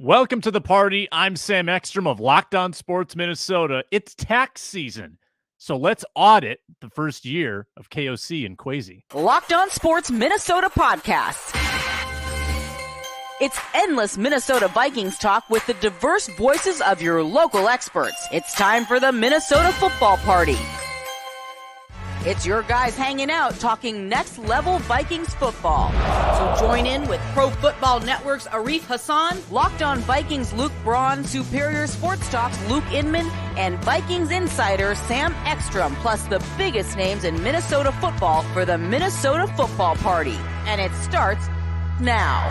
Welcome to the party. I'm Sam Ekstrom of Locked On Sports Minnesota. It's tax season, so let's audit the first year of KOC and Kwesi. Locked On Sports Minnesota podcast. It's endless Minnesota Vikings talk with the diverse voices of your local experts. It's time for the Minnesota football party. It's your guys hanging out talking next level Vikings football. So join in with Pro Football Network's Arif Hasan, Locked On Vikings Luke Braun, Superior Sports Talk's Luke Inman, and Vikings insider Sam Ekstrom, plus the biggest names in Minnesota football for the Minnesota football party. And it starts now.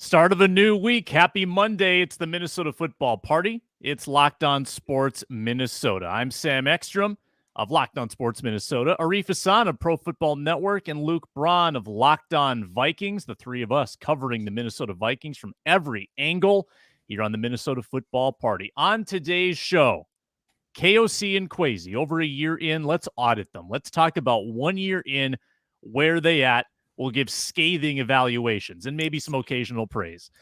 Start of a new week. Happy Monday. It's the Minnesota football party. It's Locked On Sports Minnesota. I'm Sam Ekstrom of Locked On Sports Minnesota, Arif Hasan of Pro Football Network, and Luke Braun of Locked On Vikings. The three of us covering the Minnesota Vikings from every angle here on the Minnesota football party. On today's show, KOC and Kwesi, over a year in, let's audit them. Let's talk about 1 year in, where they at. We'll give scathing evaluations and maybe some occasional praise.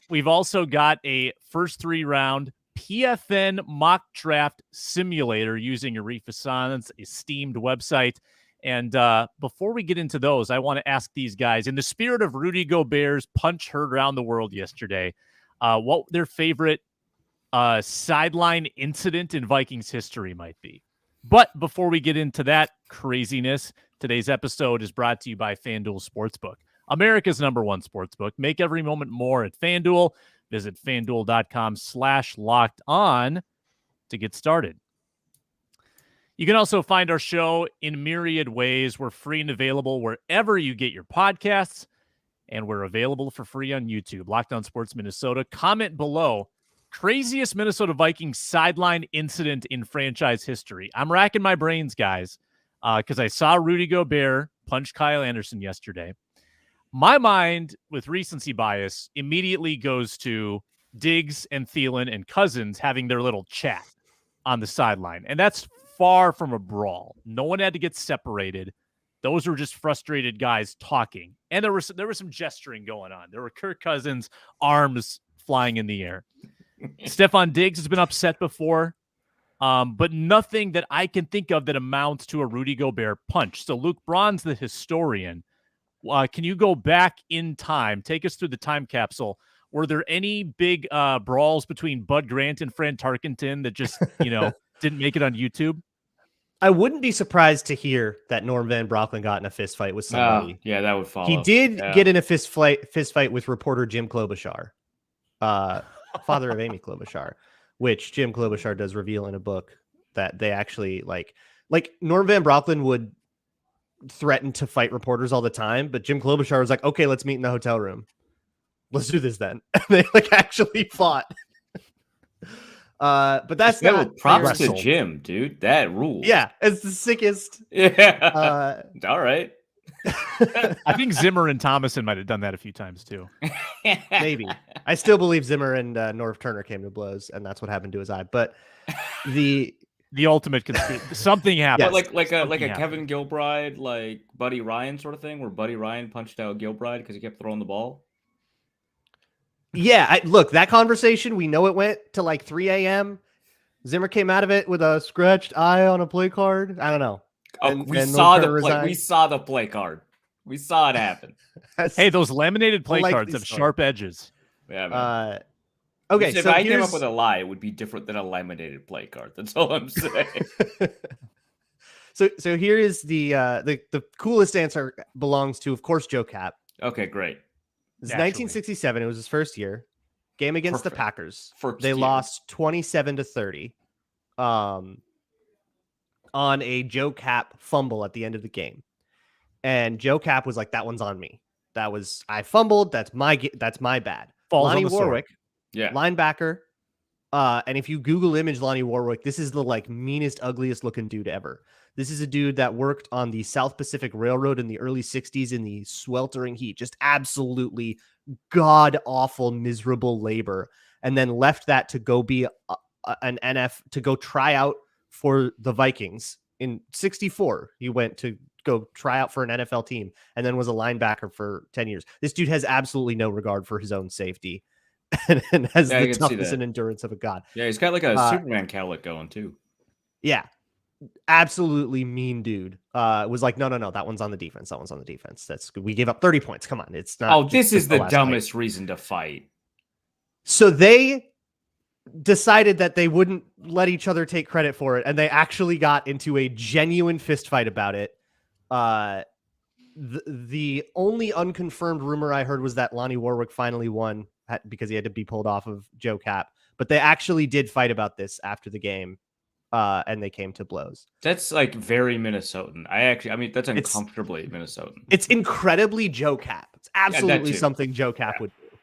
We've also got a first 3-round PFN mock draft simulator using Arif Hasan's esteemed website. And before we get into those, I want to ask these guys, in the spirit of Rudy Gobert's punch heard around the world yesterday, what their favorite sideline incident in Vikings history might be. But before we get into that craziness, today's episode is brought to you by FanDuel Sportsbook, America's #1 sportsbook. Make every moment more at FanDuel. Visit FanDuel.com/locked-on to get started. You can also find our show in myriad ways. We're free and available wherever you get your podcasts, and we're available for free on YouTube. Locked On Sports Minnesota. Comment below. Craziest Minnesota Vikings sideline incident in franchise history. I'm racking my brains, guys, because I saw Rudy Gobert punch Kyle Anderson yesterday. My mind, with recency bias, immediately goes to Diggs and Thielen and Cousins having their little chat on the sideline. And that's far from a brawl. No one had to get separated. Those were just frustrated guys talking. And there was some gesturing going on. There were Kirk Cousins' arms flying in the air. Stephon Diggs has been upset before, but nothing that I can think of that amounts to a Rudy Gobert punch. So Luke Braun's the historian. Can you go back in time? Take us through the time capsule. Were there any big brawls between Bud Grant and Fran Tarkenton that just, didn't make it on YouTube? I wouldn't be surprised to hear that Norm Van Brocklin got in a fist fight with somebody. Yeah, that would follow. He did get in a fist fight with reporter Jim Klobuchar, father of Amy Klobuchar, which Jim Klobuchar does reveal in a book that they actually like Norm Van Brocklin would threaten to fight reporters all the time, but Jim Klobuchar was like, okay, let's meet in the hotel room. Let's do this then. And they actually fought. But that's not props to Jim, dude. That rules. Yeah, it's the sickest. Yeah. All right. I think Zimmer and Thomason might have done that a few times too. Maybe. I still believe Zimmer and Norv Turner came to blows, and that's what happened to his eye. But the ultimate conspiracy, something happened. Yes. Like a Kevin Gilbride, like Buddy Ryan sort of thing, where Buddy Ryan punched out Gilbride because he kept throwing the ball. Yeah, look, that conversation, we know it went to like 3 a.m. Zimmer came out of it with a scratched eye on a play card. I don't know. We saw the play card. We saw it happen. Hey, those laminated play cards have sharp edges. Yeah, man. Okay, if I came up with a lie, it would be different than a laminated play card. That's all I'm saying. So here is the coolest answer belongs to, of course, Joe Cap. Okay, great. It's 1967. It was his first year. Game against the Packers. They lost 27-30. On a Joe Cap fumble at the end of the game. And Joe Cap was like, that one's on me. I fumbled. That's my bad. Lonnie Warwick, linebacker. And if you Google image Lonnie Warwick, this is the meanest, ugliest looking dude ever. This is a dude that worked on the South Pacific Railroad in the early 60s in the sweltering heat. Just absolutely god awful, miserable labor. And then left that to go be to go try out for the Vikings in 64. He went to go try out for an NFL team and then was a linebacker for 10 years. This dude has absolutely no regard for his own safety and has the toughness and endurance of a god. Yeah, he's got like a Superman cowlick going too. Yeah. Absolutely mean dude. Was like, no, that one's on the defense. That one's on the defense. We gave up 30 points. Come on. It's not. Oh, this is the dumbest reason to fight. So they decided that they wouldn't let each other take credit for it, and they actually got into a genuine fist fight about it. The only unconfirmed rumor I heard was that Lonnie Warwick finally won because he had to be pulled off of Joe Cap, but they actually did fight about this after the game, and they came to blows. That's like very Minnesotan. I mean, that's uncomfortably Minnesotan. It's incredibly Joe Cap. It's absolutely something Joe Cap would do.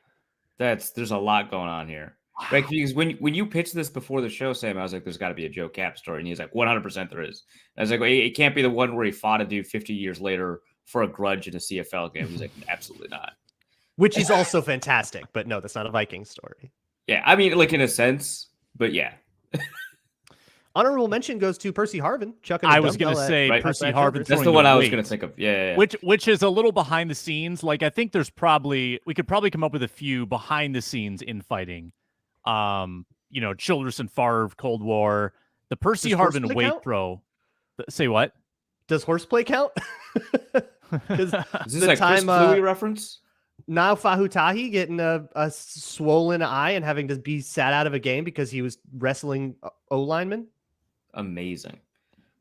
There's a lot going on here. Wow. Right, because when you pitched this before the show, Sam, I was like, there's got to be a Joe Cap story. And he's like, 100% there is. And I was like, well, it can't be the one where he fought a dude 50 years later for a grudge in a CFL game. He's like, absolutely not. Which is also fantastic. But no, that's not a Vikings story. Yeah, I mean, like in a sense, but yeah. Honorable mention goes to Percy Harvin. I was going to say Percy Harvin. That's the one I was going to think of. Yeah. Which is a little behind the scenes. Like, I think we could probably come up with a few behind the scenes infighting. Childress and Favre, Cold War, the Percy Harvin weight throw. Say what? Does horseplay count? Is this like Chris Fluey reference? Now Fahutahi getting a swollen eye and having to be sat out of a game because he was wrestling O-lineman. Amazing.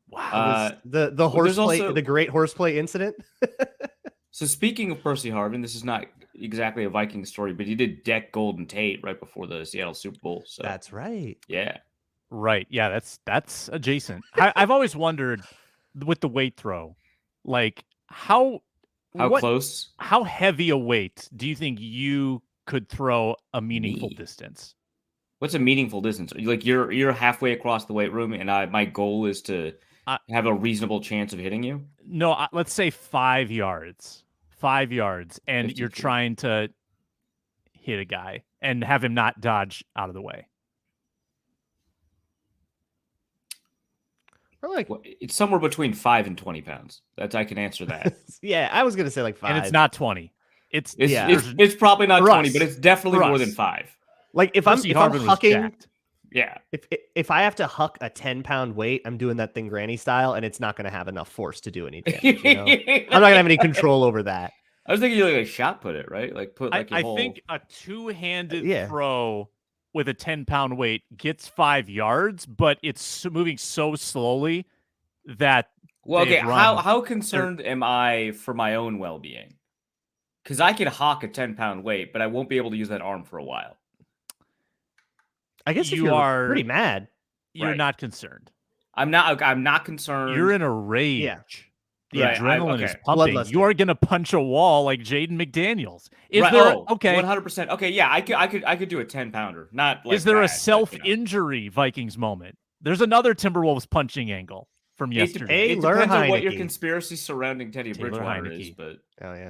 Wow. The horseplay, the great horseplay incident. So speaking of Percy Harvin, this is not exactly a Viking story, but he did deck Golden Tate right before the Seattle Super Bowl. So that's right. Yeah. Right. Yeah, that's adjacent. I've always wondered with the weight throw, like how close? How heavy a weight do you think you could throw a meaningful distance? What's a meaningful distance? Like you're halfway across the weight room, and my goal is to have a reasonable chance of hitting you. No, let's say 5 yards. 5 yards, and you're trying to hit a guy and have him not dodge out of the way. It's somewhere between 5 and 20 pounds. I can answer that. Yeah, I was gonna say like 5. And it's not 20. It's probably not 20, but it's definitely more than 5. Like if I'm hucking, yeah. If I have to huck a 10-pound weight, I'm doing that thing granny style, and it's not going to have enough force to do any damage. I'm not going to have any control over that. I was thinking you like shot put it, right? Like put like I think a two-handed throw with a 10-pound weight gets 5 yards, but it's moving so slowly that how concerned am I for my own well-being? Because I can hawk a 10-pound weight, but I won't be able to use that arm for a while. I guess if you're pretty mad, you're not concerned. I'm not concerned. You're in a rage. Yeah. The adrenaline is pumping. You are gonna punch a wall like Jaden McDaniels. Is there 100%? Okay, yeah, I could do a 10-pounder. Not like is there a self-injury Vikings moment? There's another Timberwolves punching angle from yesterday. It depends on what your conspiracy surrounding Teddy Bridgewater is, but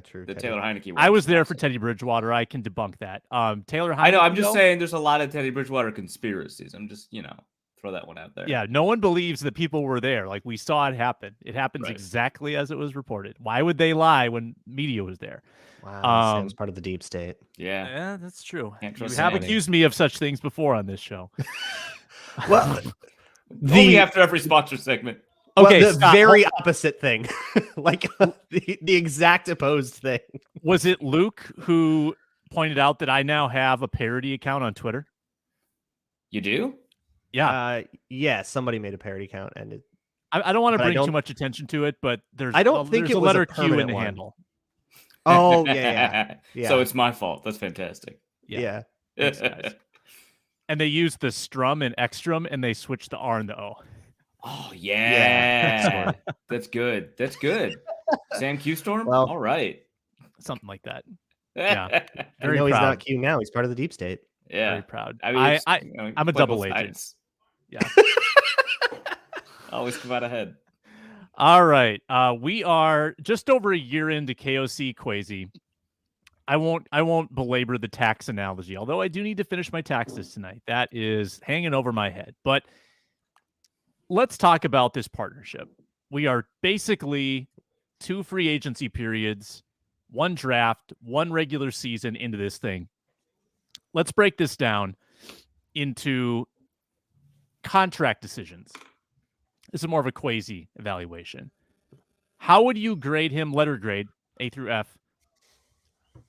true. The Taylor Heineke. I was there for Teddy Bridgewater. I can debunk that. Taylor Heineke. I know. I'm just saying there's a lot of Teddy Bridgewater conspiracies. I'm just throw that one out there. Yeah, no one believes that people were there. Like we saw it happen. It happens exactly as it was reported. Why would they lie when media was there? Wow, Sam's part of the deep state. Yeah, that's true. You have accused me of such things before on this show. Well, only after every sponsor segment. Okay, the very opposite thing, like the exact opposed thing. Was it Luke who pointed out that I now have a parody account on Twitter? You do? Yeah. Somebody made a parody account, and I don't want to bring too much attention to it, but there's I don't think there's it a was letter a Q in the one. handle. Oh yeah. So it's my fault. That's fantastic. Yeah. Thanks, guys. And they used the strum and Ekstrom, and they switched the R and the O. Oh yeah. That's good. That's good. Sam Q Storm. Well, all right. Something like that. Yeah. Very proud. He's not Q now. He's part of the deep state. Yeah. Very proud. I mean, I'm a double agent. Yeah. Always come out ahead. All right. We are just over a year into KOC Kwesi. I won't belabor the tax analogy, although I do need to finish my taxes tonight. That is hanging over my head. But let's talk about this partnership. We are basically 2 free agency periods, 1 draft, 1 regular season into this thing. Let's break this down into contract decisions. This is more of a quasi evaluation. How would you grade him, letter grade, A through F,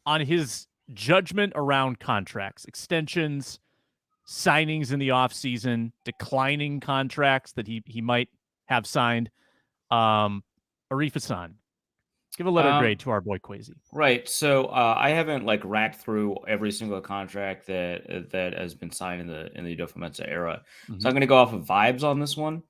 on his judgment around contracts, extensions, signings in the offseason, declining contracts that he might have signed? Arif Hasan, give a letter grade to our boy Kwesi. Right. So I haven't racked through every single contract that has been signed in the Adofo-Mensah era. Mm-hmm. So I'm going to go off of vibes on this one.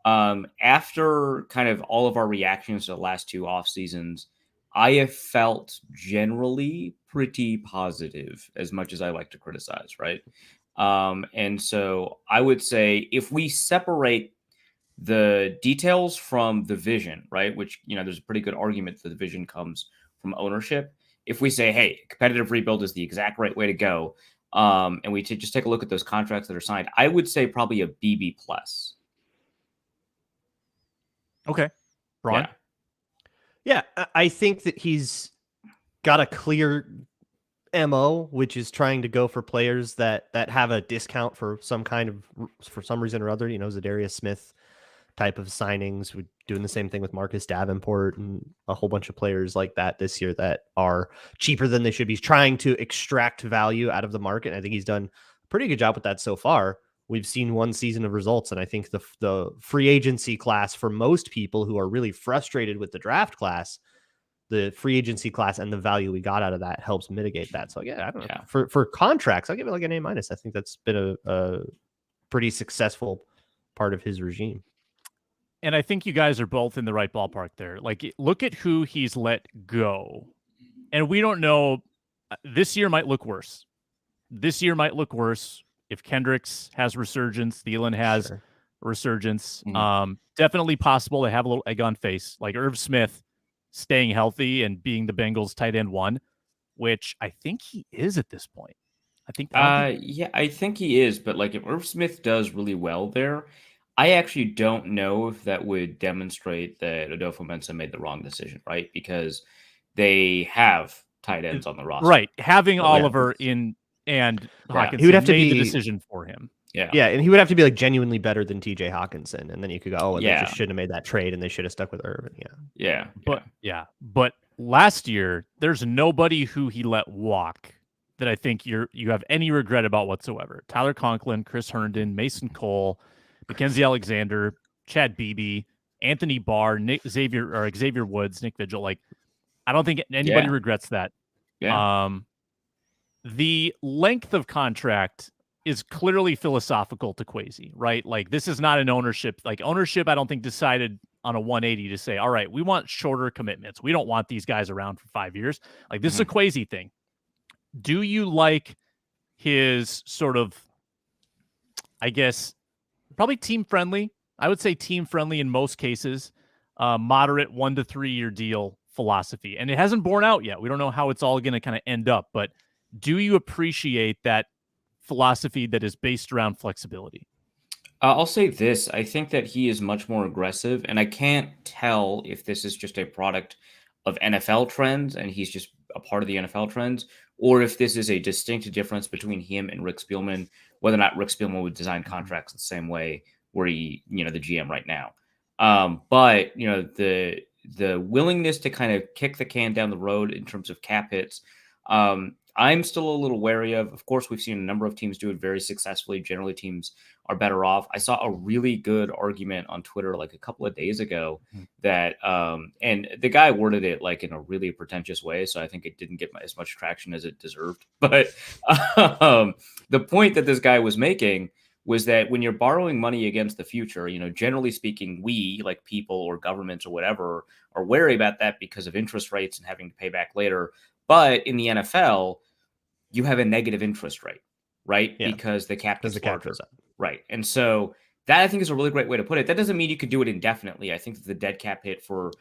After kind of all of our reactions to the last 2 off seasons, I have felt generally pretty positive, as much as I like to criticize, right? And so I would say if we separate the details from the vision, right, which, there's a pretty good argument that the vision comes from ownership. If we say, hey, competitive rebuild is the exact right way to go, and we just take a look at those contracts that are signed, I would say probably a BB+. Okay. Braun? Yeah, I think that he's got a clear MO, which is trying to go for players that have a discount for some reason or other, Za'Darius Smith type of signings. We're doing the same thing with Marcus Davenport and a whole bunch of players like that this year that are cheaper than they should be. He's trying to extract value out of the market. I think he's done a pretty good job with that so far. We've seen 1 season of results, and I think the free agency class, for most people who are really frustrated with the draft class, the free agency class and the value we got out of that helps mitigate that. So yeah, I don't know. For contracts, I'll give it an A-. I think that's been a pretty successful part of his regime. And I think you guys are both in the right ballpark there. Look at who he's let go. And we don't know. This year might look worse. If Kendricks has resurgence, Thielen has resurgence. Mm-hmm. Definitely possible to have a little egg on face, like Irv Smith staying healthy and being the Bengals tight end 1, which I think he is at this point. I think he is. But if Irv Smith does really well there, I actually don't know if that would demonstrate that Adofo-Mensah made the wrong decision, right? Because they have tight ends on the roster. Right. Having Oliver in and Hawkinson he would have to made be the decision for him. Yeah, and he would have to be genuinely better than TJ Hawkinson, and then you could go, they just shouldn't have made that trade, and they should have stuck with Irvin. But last year, there's nobody who he let walk that I think you have any regret about whatsoever. Tyler Conklin, Chris Herndon, Mason Cole, Mackenzie Alexander, Chad Beebe, Anthony Barr, Xavier Woods, Nick Vigil. I don't think anybody regrets that. Yeah. The length of contract is clearly philosophical to Kwesi, right? This is not an ownership. Ownership, I don't think, decided on a 180 to say, all right, we want shorter commitments. We don't want these guys around for 5 years. This is a Kwesi thing. Do you like his sort of, I guess, probably team-friendly? I would say team-friendly in most cases, moderate 1 to 3 year deal philosophy. And it hasn't borne out yet. We don't know how it's all going to kind of end up, but do you appreciate that philosophy that is based around flexibility? I'll say this. I think that he is much more aggressive, and I can't tell if this is just a product of NFL trends and he's just a part of the NFL trends, or if this is a distinct difference between him and Rick Spielman, whether or not Rick Spielman would design contracts the same way where he, the GM right now. But the willingness to kind of kick the can down the road in terms of cap hits, I'm still a little wary of. Of course, we've seen a number of teams do it very successfully. Generally, teams are better off. I saw a really good argument on Twitter a couple of days ago that, and the guy worded it in a really pretentious way, so I think it didn't get as much traction as it deserved. But the point that this guy was making was that when you're borrowing money against the future, generally speaking, we, people or governments or whatever, are wary about that because of interest rates and having to pay back later. But in the NFL, you have a negative interest rate, right? Yeah. Because the cap is larger. Right. And so That I think is a really great way to put it. That doesn't mean you could do it indefinitely. I think that the dead cap hit for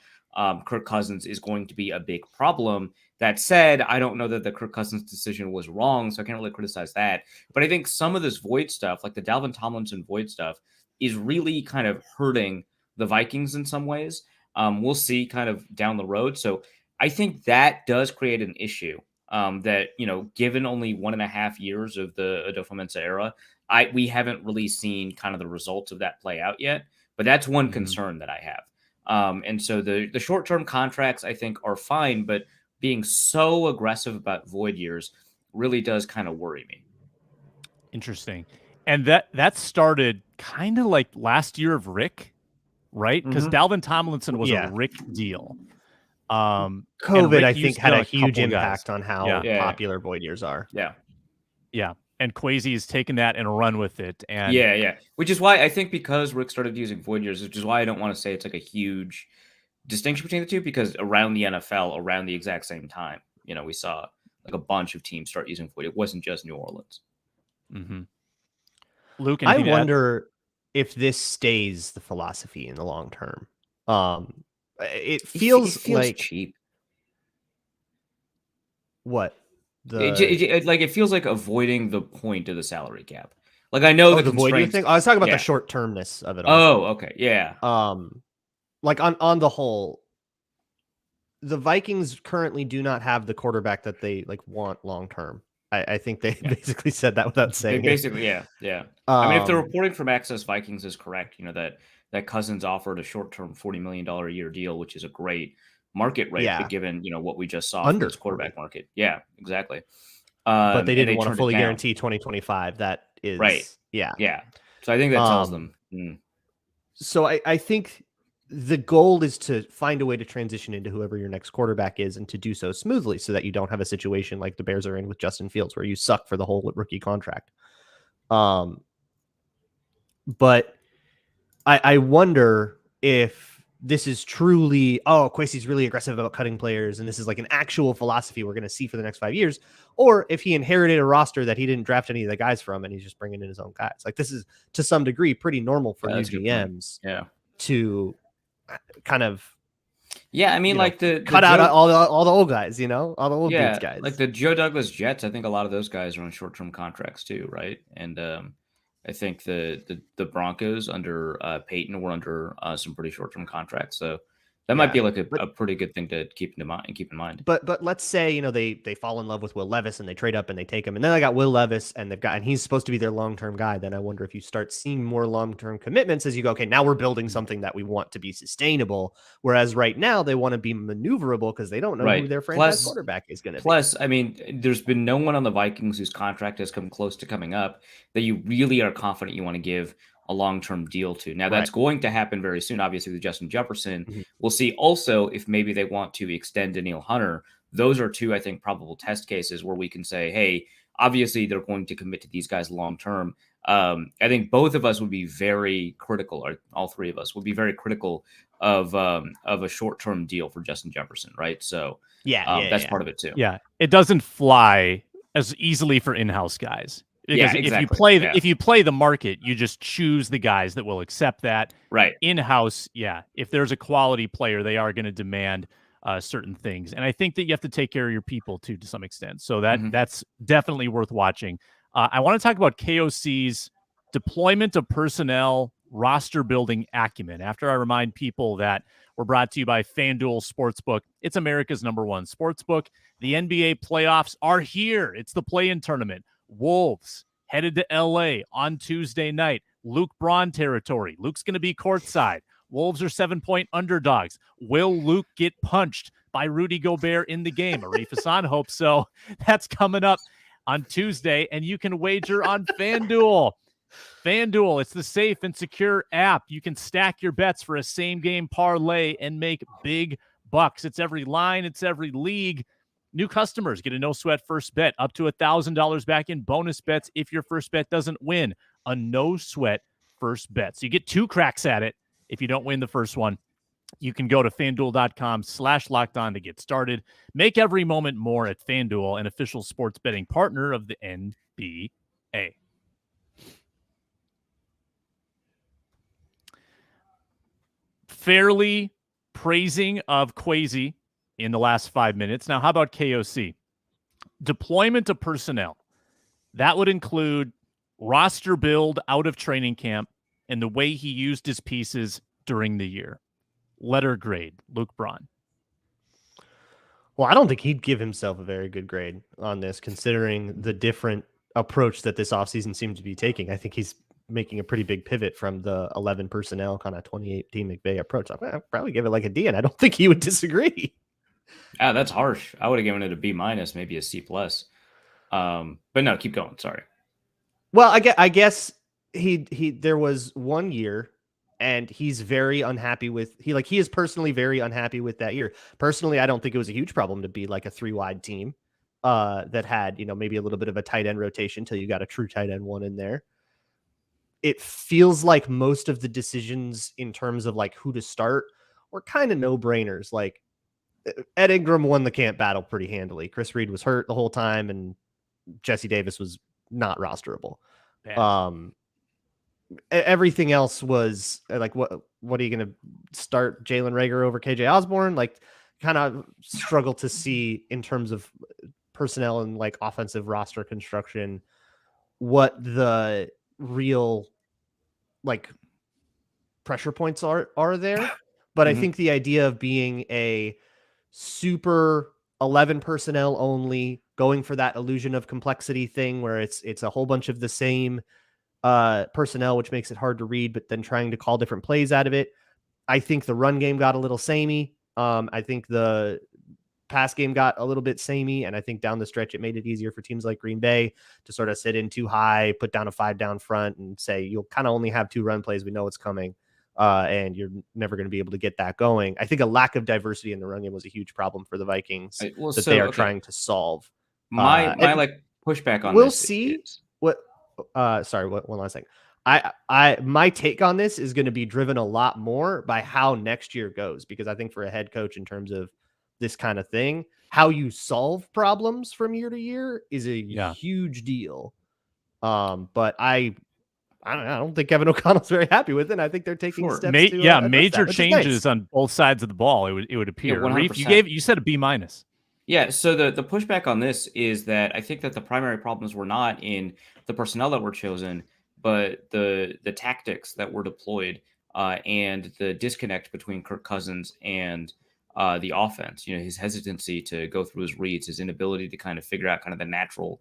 Kirk Cousins is going to be a big problem. That said, I don't know that the Kirk Cousins decision was wrong, so I can't really criticize that. But I think some of this void stuff, like the Dalvin Tomlinson void stuff, is really kind of hurting the Vikings in some ways. We'll see kind of down the road. So I think that does create an issue that, given only 1.5 years of the Adofo-Mensah era, we haven't really seen kind of the results of that play out yet. But that's one concern that I have. And so the short-term contracts, I think, are fine, but being so aggressive about void years really does kind of worry me. Interesting. And that started kind of like last year of Rick, right? Because Dalvin Tomlinson was a Rick deal. COVID, I think, had a huge impact on how popular void years are. Yeah. And Kwesi has taken that and run with it. And which is why I think because Rick started using void years, which is why I don't want to say it's like a huge distinction between the two, because around the NFL, around the exact same time, we saw like a bunch of teams start using void. It wasn't just New Orleans. Luke, I wonder if this stays the philosophy in the long term. It feels like cheap. What? It feels like avoiding the point of the salary cap. Like I know the void thing. I was talking about the short termness of it all. Oh, okay, yeah. Like on the whole, the Vikings currently do not have the quarterback that they want long term. I think they basically said that without saying basically, it. Yeah. I mean, if the reporting from Access Vikings is correct, that Cousins offered a short-term $40 million a year deal, which is a great market rate, but given what we just saw under this quarterback market. Yeah, exactly. But they didn't want to fully guarantee 2025. That is right. Yeah. So I think that tells them. So I think the goal is to find a way to transition into whoever your next quarterback is, and to do so smoothly, so that you don't have a situation like the Bears are in with Justin Fields, where you suck for the whole rookie contract. But I wonder if this is truly, Kwesi's really aggressive about cutting players, and this is like an actual philosophy we're going to see for the next 5 years, or if he inherited a roster that he didn't draft any of the guys from, and he's just bringing in his own guys. Like, this is to some degree pretty normal for new GMs to kind of I mean, like the cut out all the old guys, all the old dudes guys. Like the Joe Douglas Jets, I think a lot of those guys are on short-term contracts too, right? And I think the Broncos under Peyton were under some pretty short-term contracts, so that might be like a pretty good thing to keep in mind. But let's say they fall in love with Will Levis and they trade up and they take him, and then they got Will Levis and he's supposed to be their long-term guy. Then I wonder if you start seeing more long-term commitments as you go, okay, now we're building something that we want to be sustainable. Whereas right now they want to be maneuverable because they don't know who their franchise quarterback is going to be. Plus, I mean, there's been no one on the Vikings whose contract has come close to coming up that you really are confident you want to give a long-term deal to. Now that's going to happen very soon, obviously, with Justin Jefferson. We'll see also if maybe they want to extend Danielle Hunter. Those are two, I think, probable test cases where we can say, hey, obviously they're going to commit to these guys long-term. I think both of us would be very critical, or all three of us would be very critical of a short-term deal for Justin Jefferson, right? So that's part of it too. Yeah, it doesn't fly as easily for in-house guys. Because if you play the market, you just choose the guys that will accept that. Right. In-house, if there's a quality player, they are going to demand certain things. And I think that you have to take care of your people too, to some extent. So that's definitely worth watching. I want to talk about KOC's deployment of personnel, roster building acumen. After I remind people that we're brought to you by FanDuel Sportsbook. It's America's #1 sportsbook. The NBA playoffs are here. It's the play-in tournament. Wolves headed to LA on Tuesday night. Luke Braun territory. Luke's going to be courtside. Wolves are 7-point underdogs. Will Luke get punched by Rudy Gobert in the game? Arif Hasan hopes so. That's coming up on Tuesday, and you can wager on FanDuel. FanDuel, it's the safe and secure app. You can stack your bets for a same-game parlay and make big bucks. It's every line. It's every league. New customers get a no-sweat first bet, up to $1,000 back in bonus bets if your first bet doesn't win. A no-sweat first bet. So you get 2 cracks at it if you don't win the first one. You can go to FanDuel.com/lockedon to get started. Make every moment more at FanDuel, an official sports betting partner of the NBA. fairly praising of Kwesi in the last 5 minutes. Now, how about KOC? Deployment of personnel. That would include roster build out of training camp and the way he used his pieces during the year. Letter grade, Luke Braun. Well, I don't think he'd give himself a very good grade on this, considering the different approach that this offseason seemed to be taking. I think he's making a pretty big pivot from the 11 personnel kind of 2018 McVay approach. I'd probably give it like a D, and I don't think he would disagree. Yeah, that's harsh. I would have given it a B-, maybe a C+. But no, keep going. Sorry. Well, I guess he there was 1 year, and he's very unhappy with he is personally very unhappy with that year. Personally, I don't think it was a huge problem to be like a 3-wide team that had, maybe a little bit of a tight end rotation till you got a true tight end one in there. It feels like most of the decisions in terms of like who to start were kind of no-brainers. Like Ed Ingram won the camp battle pretty handily. Chris Reed was hurt the whole time, and Jesse Davis was not rosterable. Everything else was like, what are you going to start Jalen Reagor over KJ Osborne? Like, kind of struggle to see in terms of personnel and like offensive roster construction what the real like pressure points are there. But I think the idea of being a super 11 personnel only, going for that illusion of complexity thing where it's a whole bunch of the same personnel, which makes it hard to read, but then trying to call different plays out of it. I think the run game got a little samey. I think the pass game got a little bit samey, and I think down the stretch it made it easier for teams like Green Bay to sort of sit in too high, put down a 5 down front, and say you'll kind of only have 2 run plays. We know it's coming, and you're never going to be able to get that going. I think a lack of diversity in the run game was a huge problem for the Vikings they are trying to solve. My pushback on we'll this see is... what. Sorry, one last thing. My take on this is going to be driven a lot more by how next year goes, because I think for a head coach in terms of this kind of thing, how you solve problems from year to year is a huge deal. But I don't think Kevin O'Connell's very happy with it. I think they're taking steps to major that, changes on both sides of the ball. It would appear. Arif, you said a B-. Yeah, so the pushback on this is that I think that the primary problems were not in the personnel that were chosen, but the tactics that were deployed and the disconnect between Kirk Cousins and the offense. His hesitancy to go through his reads, his inability to kind of figure out kind of the natural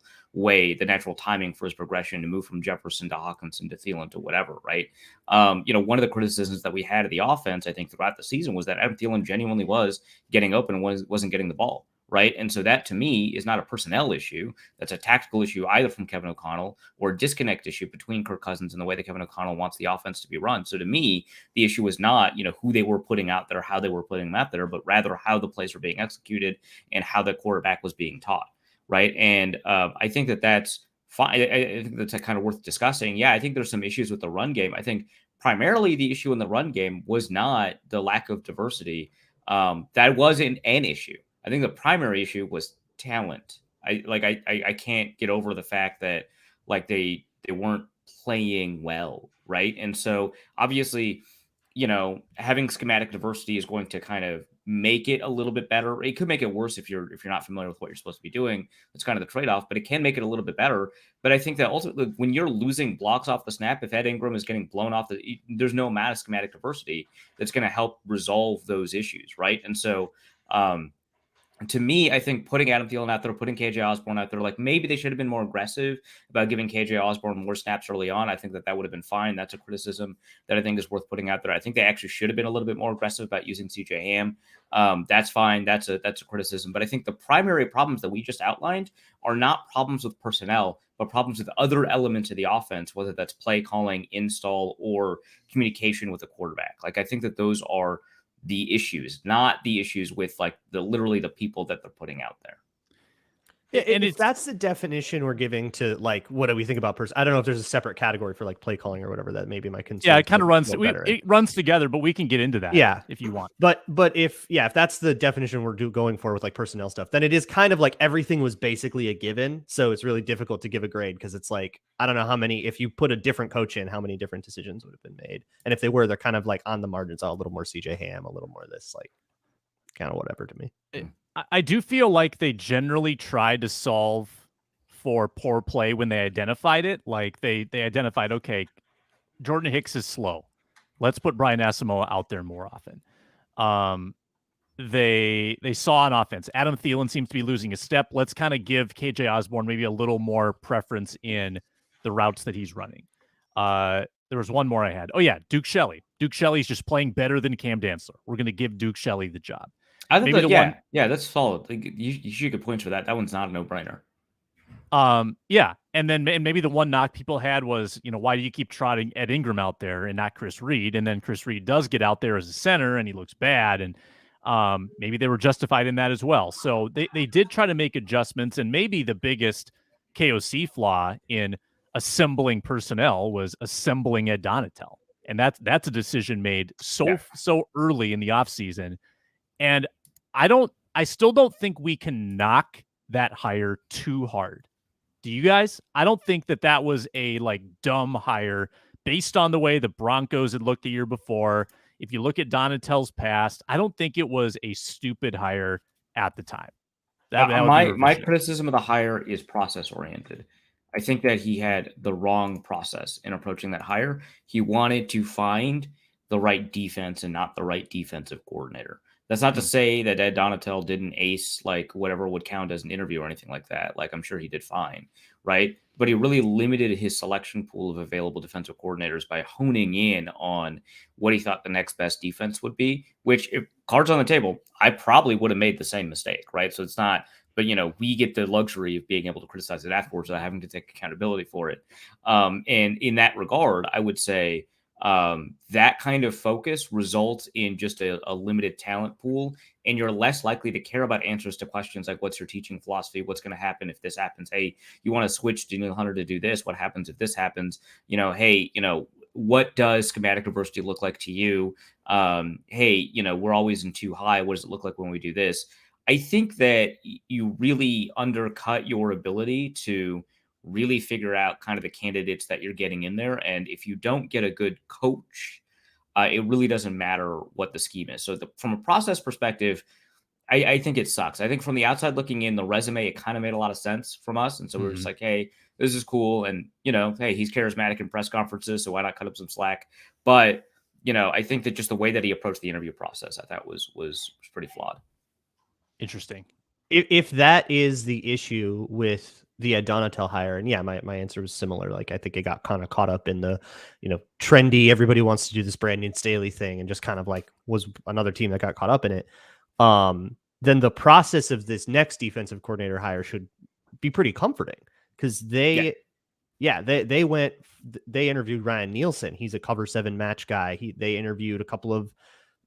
timing for his progression to move from Jefferson to Hawkinson to Thielen to whatever, right? One of the criticisms that we had of the offense, I think, throughout the season was that Adam Thielen genuinely was getting open and wasn't getting the ball. Right. And so that to me is not a personnel issue. That's a tactical issue either from Kevin O'Connell or a disconnect issue between Kirk Cousins and the way that Kevin O'Connell wants the offense to be run. So to me, the issue was not, who they were putting out there, how they were putting them out there, but rather how the plays were being executed and how the quarterback was being taught. Right. And I think that's fine. I think that's kind of worth discussing. Yeah, I think there's some issues with the run game. I think primarily the issue in the run game was not the lack of diversity. That wasn't an issue. I think the primary issue was talent. I can't get over the fact that like they weren't playing well, right? And so obviously, having schematic diversity is going to kind of make it a little bit better. It could make it worse if you're not familiar with what you're supposed to be doing. That's kind of the trade-off, but it can make it a little bit better. But I think that ultimately when you're losing blocks off the snap, if Ed Ingram is getting blown off, there's no amount of schematic diversity that's going to help resolve those issues, right? And so to me, I think putting Adam Thielen out there, putting KJ Osborne out there, like maybe they should have been more aggressive about giving KJ Osborne more snaps early on. I think that would have been fine. That's a criticism that I think is worth putting out there. I think they actually should have been a little bit more aggressive about using CJ Ham. That's fine. That's a criticism. But I think the primary problems that we just outlined are not problems with personnel, but problems with other elements of the offense, whether that's play calling, install, or communication with the quarterback. Like I think that those are the issues, not the issues with like literally the people that they're putting out there. Yeah, and if that's the definition we're giving to like, what do we think about person? I don't know if there's a separate category for like play calling or whatever. That maybe my concern. Yeah, it kind of runs. It runs together, but we can get into that. Yeah, if you want. But if that's the definition we're going for with like personnel stuff, then it is kind of like everything was basically a given. So it's really difficult to give a grade because it's like I don't know how many. If you put a different coach in, how many different decisions would have been made? And if they were, they're kind of like on the margins. A little more CJ Ham, a little more this, like kind of whatever to me. I do feel like they generally tried to solve for poor play when they identified it. Like they identified, okay, Jordan Hicks is slow. Let's put Brian Asamoah out there more often. They saw on offense, Adam Thielen seems to be losing a step. Let's kind of give KJ Osborne maybe a little more preference in the routes that he's running. There was one more I had. Oh yeah, Duke Shelley. Duke Shelley's just playing better than Cam Dantzler. We're going to give Duke Shelley the job. I think that's solid. Like, you should get points for that. That one's not a no-brainer. Yeah, and maybe the one knock people had was, why do you keep trotting Ed Ingram out there and not Chris Reed? And then Chris Reed does get out there as a center and he looks bad, and maybe they were justified in that as well. So they did try to make adjustments, and maybe the biggest KOC flaw in assembling personnel was assembling Ed Donatel, and that's a decision made so early in the offseason. And I still don't think we can knock that hire too hard. Do you guys? I don't think that was a like dumb hire based on the way the Broncos had looked the year before. If you look at Donatel's past, I don't think it was a stupid hire at the time. My criticism of the hire is process oriented. I think that he had the wrong process in approaching that hire. He wanted to find the right defense and not the right defensive coordinator. That's not to say that Ed Donatel didn't ace like whatever would count as an interview or anything like that. Like, I'm sure he did fine, right? But he really limited his selection pool of available defensive coordinators by honing in on what he thought the next best defense would be, which, if cards on the table, I probably would have made the same mistake, right? So it's not, but we get the luxury of being able to criticize it afterwards without having to take accountability for it. And in that regard, I would say, that kind of focus results in just a limited talent pool, and you're less likely to care about answers to questions like, what's your teaching philosophy? What's going to happen if this happens? Hey, you want to switch Daniel Hunter to do this? What happens if this happens? Hey, what does schematic diversity look like to you? Hey, we're always in too high. What does it look like when we do this? I think that you really undercut your ability to really figure out kind of the candidates that you're getting in there. And if you don't get a good coach, it really doesn't matter what the scheme is. So from a process perspective, I think it sucks. I think from the outside looking in, the resume, it kind of made a lot of sense from us. And so we're just like, hey, this is cool. And, hey, he's charismatic in press conferences, so why not cut up some slack? But, I think that just the way that he approached the interview process, I thought was pretty flawed. Interesting. If that is the issue with the Donatel hire, and yeah, my answer was similar. Like, I think it got kind of caught up in the, trendy, everybody wants to do this Brandon Staley thing, and just kind of like was another team that got caught up in it. Then the process of this next defensive coordinator hire should be pretty comforting, because they interviewed Ryan Nielsen. He's a cover 7 match guy. They interviewed a couple of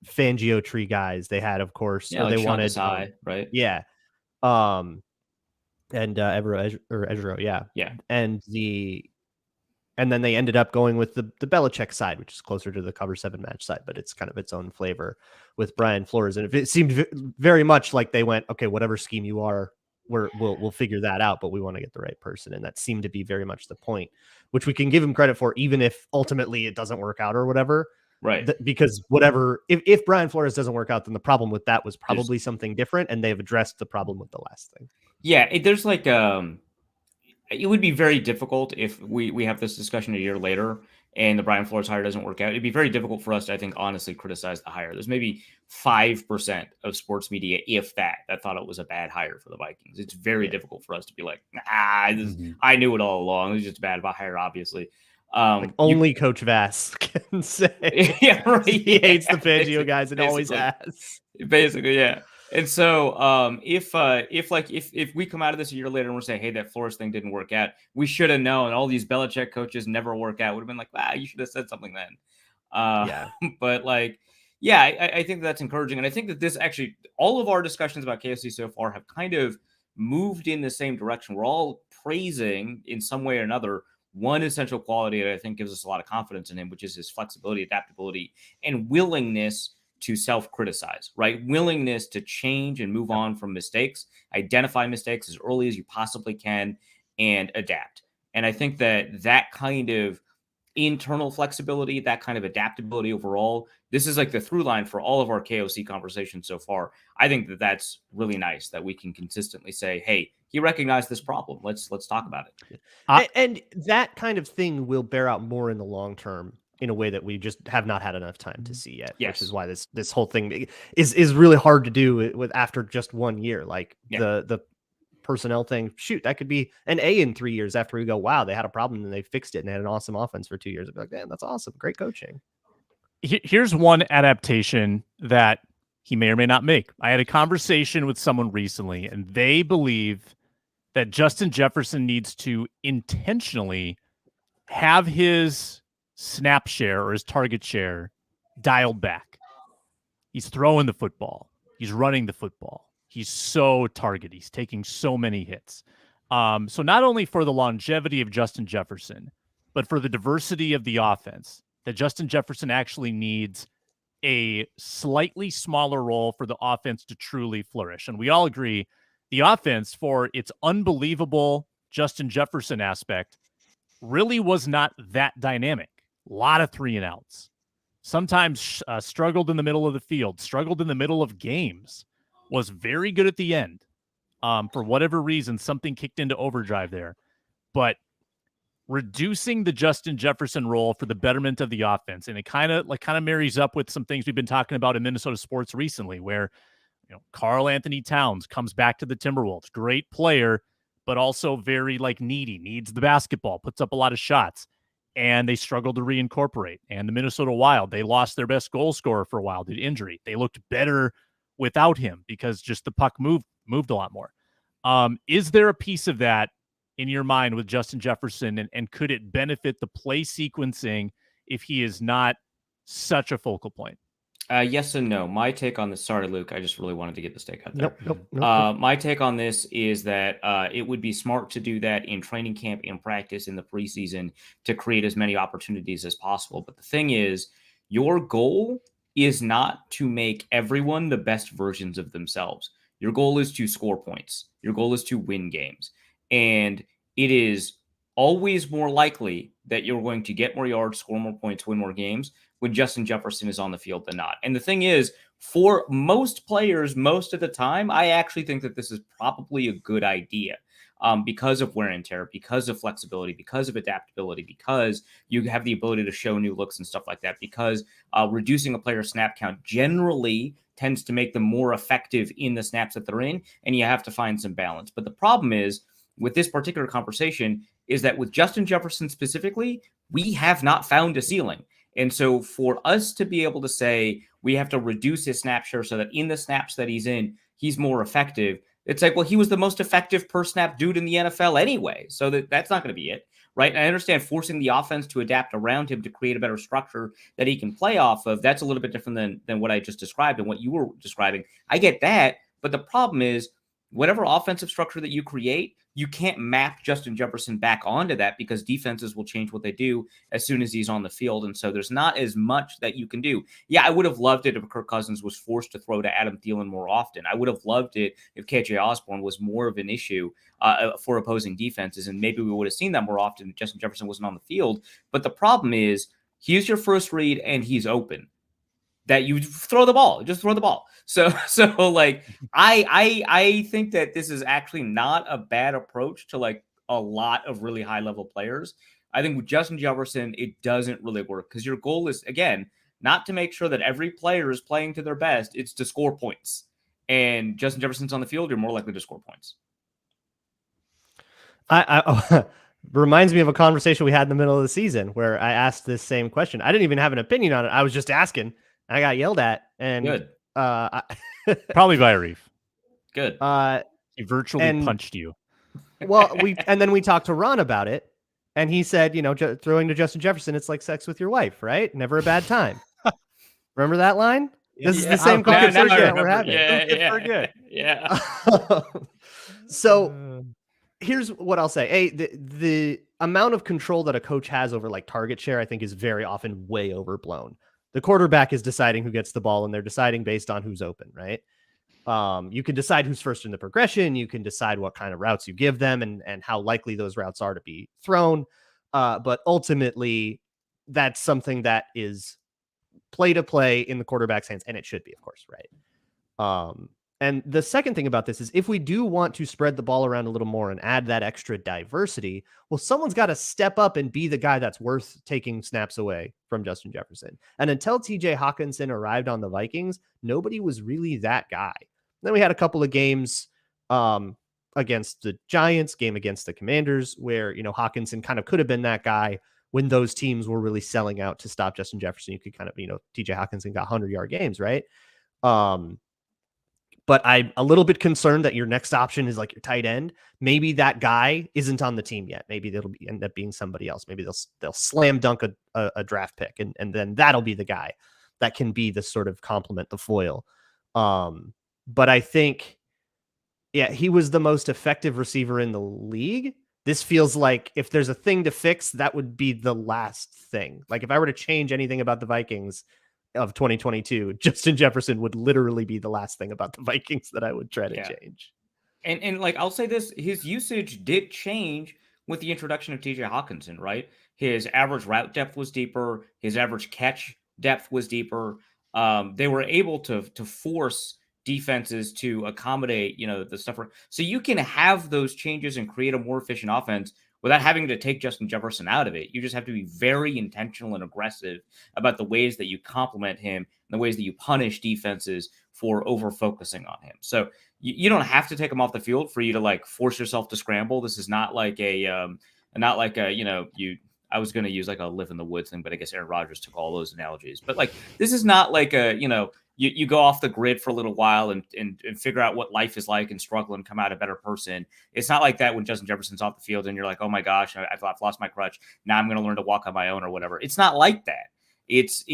Fangio tree guys. They had, of course, they wanted right? Yeah. And Ezra, yeah. And then they ended up going with the Belichick side, which is closer to the cover 7 match side, but it's kind of its own flavor with Brian Flores. And it seemed very much like they went, okay, whatever scheme you are, we'll figure that out, but we want to get the right person. And that seemed to be very much the point, which we can give him credit for, even if ultimately it doesn't work out or whatever. Right. Because whatever, if Brian Flores doesn't work out, then the problem with that was probably something different, and they've addressed the problem with the last thing. Yeah, there's like it would be very difficult if we have this discussion a year later and the Brian Flores hire doesn't work out. It'd be very difficult for us to, I think, honestly criticize the hire. There's maybe 5% of sports media, if that thought it was a bad hire for the Vikings. It's very difficult for us to be like, I knew it all along. It was just a bad hire, obviously. Only Coach Vass can say. Yeah, right. He hates the Fangio guys and always has. Basically, yeah. And so, if we come out of this a year later and we're saying, hey, that Flores thing didn't work out, we should have known. All these Belichick coaches never work out. Would have been like, you should have said something then. But I think that's encouraging, and I think that this actually, all of our discussions about KFC so far have kind of moved in the same direction. We're all praising in some way or another one essential quality that I think gives us a lot of confidence in him, which is his flexibility, adaptability, and willingness to self-criticize, right? Willingness to change and move on from mistakes, identify mistakes as early as you possibly can, and adapt. And I think that kind of internal flexibility, that kind of adaptability overall, this is like the through line for all of our KOC conversations so far. I think that's really nice that we can consistently say, hey, he recognized this problem. Let's talk about it. And that kind of thing will bear out more in the long term in a way that we just have not had enough time to see yet. Yes. Which is why this whole thing is really hard to do with after just 1 year. Like the personnel thing, shoot, that could be an A in 3 years after we go, wow, they had a problem and they fixed it and had an awesome offense for 2 years. I'd be like, man, that's awesome. Great coaching. Here's one adaptation that he may or may not make. I had a conversation with someone recently, and they believe that Justin Jefferson needs to intentionally have his snap share or his target share dialed back. He's throwing the football. He's running the football. He's so targeted. He's taking so many hits. So not only for the longevity of Justin Jefferson, but for the diversity of the offense, that Justin Jefferson actually needs a slightly smaller role for the offense to truly flourish. And we all agree the offense, for its unbelievable Justin Jefferson aspect, really was not that dynamic. A lot of 3-and-outs. Sometimes struggled in the middle of the field, struggled in the middle of games, was very good at the end. For whatever reason, something kicked into overdrive there. But reducing the Justin Jefferson role for the betterment of the offense, and it kind of marries up with some things we've been talking about in Minnesota sports recently, where Karl-Anthony Towns comes back to the Timberwolves, great player, but also very needy, needs the basketball, puts up a lot of shots, and they struggle to reincorporate. And the Minnesota Wild, they lost their best goal scorer for a while due to injury. They looked better without him because just the puck moved a lot more. Is there a piece of that in your mind with Justin Jefferson, and could it benefit the play sequencing if he is not such a focal point? Yes and no. My take on this, sorry, Luke, I just really wanted to get this take out there. Nope. My take on this is that it would be smart to do that in training camp, in practice, in the preseason, to create as many opportunities as possible. But the thing is, your goal is not to make everyone the best versions of themselves. Your goal is to score points. Your goal is to win games. And it is always more likely that you're going to get more yards, score more points, win more games when Justin Jefferson is on the field than not. And the thing is, for most players, most of the time, I actually think that this is probably a good idea because of wear and tear, because of flexibility, because of adaptability, because you have the ability to show new looks and stuff like that, because reducing a player's snap count generally tends to make them more effective in the snaps that they're in, and you have to find some balance. But the problem is, with this particular conversation, is that with Justin Jefferson specifically, we have not found a ceiling. And so for us to be able to say we have to reduce his snap share so that in the snaps that he's in, he's more effective, it's like, well, he was the most effective per snap dude in the NFL anyway. So that's not going to be it, right? And I understand forcing the offense to adapt around him to create a better structure that he can play off of. That's a little bit different than what I just described and what you were describing. I get that. But the problem is, whatever offensive structure that you create, you can't map Justin Jefferson back onto that because defenses will change what they do as soon as he's on the field. And so there's not as much that you can do. Yeah, I would have loved it if Kirk Cousins was forced to throw to Adam Thielen more often. I would have loved it if KJ Osborne was more of an issue for opposing defenses. And maybe we would have seen that more often if Justin Jefferson wasn't on the field. But the problem is, he's your first read and he's open. That you throw the ball, just throw the ball. So like, I think that this is actually not a bad approach to like a lot of really high level players. I think with Justin Jefferson, it doesn't really work because your goal is, again, not to make sure that every player is playing to their best. It's to score points. And Justin Jefferson's on the field, you're more likely to score points. Reminds me of a conversation we had in the middle of the season where I asked this same question. I didn't even have an opinion on it. I was just asking. I got yelled at, and good. Probably by Arif. Good. He virtually punched you. Well, then we talked to Ron about it, and he said, throwing to Justin Jefferson, it's like sex with your wife, right? Never a bad time. Remember that line? This is the same conversation that we're having. Yeah. Good. So here's what I'll say. The amount of control that a coach has over like target share, I think, is very often way overblown. The quarterback is deciding who gets the ball, and they're deciding based on who's open, right? You can decide who's first in the progression. You can decide what kind of routes you give them and how likely those routes are to be thrown. But ultimately, that's something that is play to play in the quarterback's hands, and it should be, of course, right? And the second thing about this is if we do want to spread the ball around a little more and add that extra diversity, well, someone's got to step up and be the guy that's worth taking snaps away from Justin Jefferson. And until TJ Hawkinson arrived on the Vikings, nobody was really that guy. Then we had a couple of games against the Giants, game against the Commanders, where, Hawkinson kind of could have been that guy when those teams were really selling out to stop Justin Jefferson. You could kind of, TJ Hawkinson got 100-yard games, right? But I'm a little bit concerned that your next option is like your tight end. Maybe that guy isn't on the team yet. Maybe it'll end up being somebody else. Maybe they'll slam dunk a draft pick, and then that'll be the guy that can be the sort of complement, the foil. But I think, he was the most effective receiver in the league. This feels like if there's a thing to fix, that would be the last thing. Like if I were to change anything about the Vikings of 2022, Justin Jefferson would literally be the last thing about the Vikings that I would try to change. And like, I'll say this, his usage did change with the introduction of TJ Hawkinson, right? His average route depth was deeper. His average catch depth was deeper. They were able to force defenses to accommodate, the stuff. So you can have those changes and create a more efficient offense without having to take Justin Jefferson out of it. You just have to be very intentional and aggressive about the ways that you complement him and the ways that you punish defenses for over-focusing on him. So you don't have to take him off the field for you to like force yourself to scramble. This is not like I was going to use like a live in the woods thing, but I guess Aaron Rodgers took all those analogies. But like, this is not like you go off the grid for a little while and figure out what life is like and struggle and come out a better person. It's not like that when Justin Jefferson's off the field and you're like, oh my gosh, I've lost my crutch. Now I'm going to learn to walk on my own or whatever. It's not like that. It's